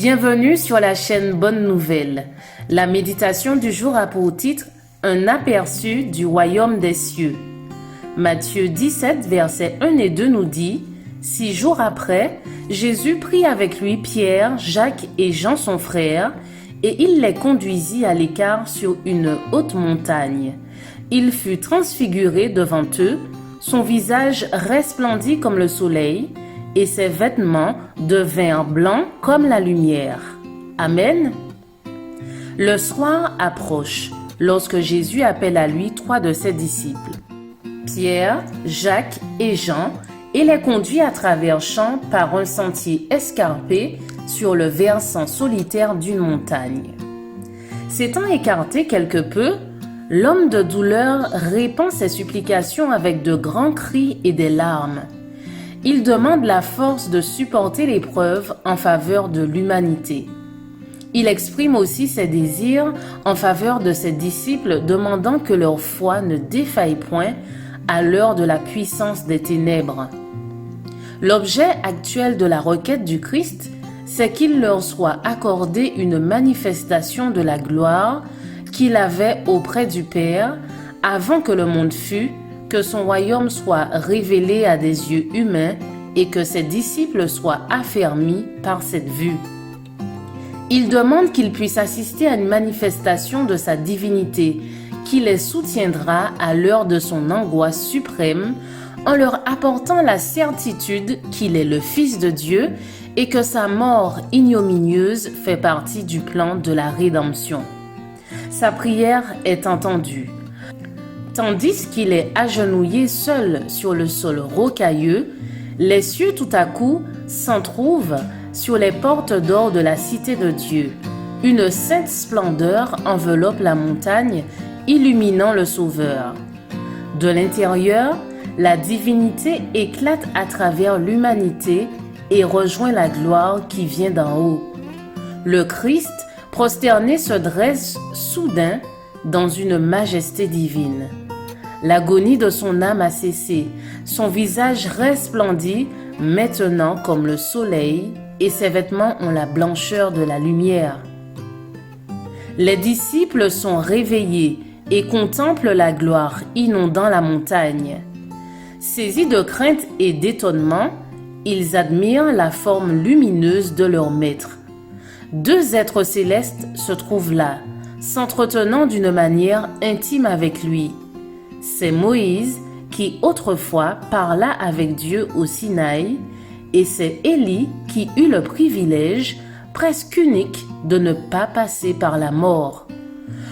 Bienvenue sur la chaîne Bonne Nouvelle. La méditation du jour a pour titre Un aperçu du royaume des cieux. Matthieu 17, versets 1 et 2 nous dit: 6 jours après, Jésus prit avec lui Pierre, Jacques et Jean son frère, et il les conduisit à l'écart sur une haute montagne. Il fut transfiguré devant eux, son visage resplendit comme le soleil, et ses vêtements devinrent blancs comme la lumière. Amen. Le soir approche, lorsque Jésus appelle à lui 3 de ses disciples, Pierre, Jacques et Jean, et les conduit à travers champs par un sentier escarpé sur le versant solitaire d'une montagne. S'étant écarté quelque peu, l'homme de douleur répand ses supplications avec de grands cris et des larmes. Il demande la force de supporter l'épreuve en faveur de l'humanité. Il exprime aussi ses désirs en faveur de ses disciples, demandant que leur foi ne défaille point à l'heure de la puissance des ténèbres. L'objet actuel de la requête du Christ, c'est qu'il leur soit accordé une manifestation de la gloire qu'il avait auprès du Père avant que le monde fût, que son royaume soit révélé à des yeux humains et que ses disciples soient affermis par cette vue. Il demande qu'ils puissent assister à une manifestation de sa divinité, qui les soutiendra à l'heure de son angoisse suprême, en leur apportant la certitude qu'il est le Fils de Dieu et que sa mort ignominieuse fait partie du plan de la rédemption. Sa prière est entendue. Tandis qu'il est agenouillé seul sur le sol rocailleux, les cieux tout à coup s'entr'ouvrent sur les portes d'or de la cité de Dieu. Une sainte splendeur enveloppe la montagne, illuminant le Sauveur. De l'intérieur, la divinité éclate à travers l'humanité et rejoint la gloire qui vient d'en haut. Le Christ, prosterné, se dresse soudain dans une majesté divine. L'agonie de son âme a cessé, son visage resplendit maintenant comme le soleil et ses vêtements ont la blancheur de la lumière. Les disciples sont réveillés et contemplent la gloire inondant la montagne. Saisis de crainte et d'étonnement, ils admirent la forme lumineuse de leur maître. 2 êtres célestes se trouvent là, s'entretenant d'une manière intime avec lui. C'est Moïse qui autrefois parla avec Dieu au Sinaï, et c'est Élie qui eut le privilège, presque unique, de ne pas passer par la mort.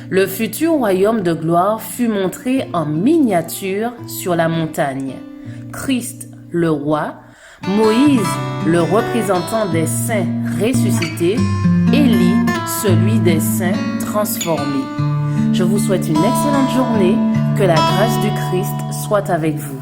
Le futur royaume de gloire fut montré en miniature sur la montagne. Christ, le roi, Moïse, le représentant des saints ressuscités, Élie, celui des saints transformés. Je vous souhaite une excellente journée, que la grâce du Christ soit avec vous.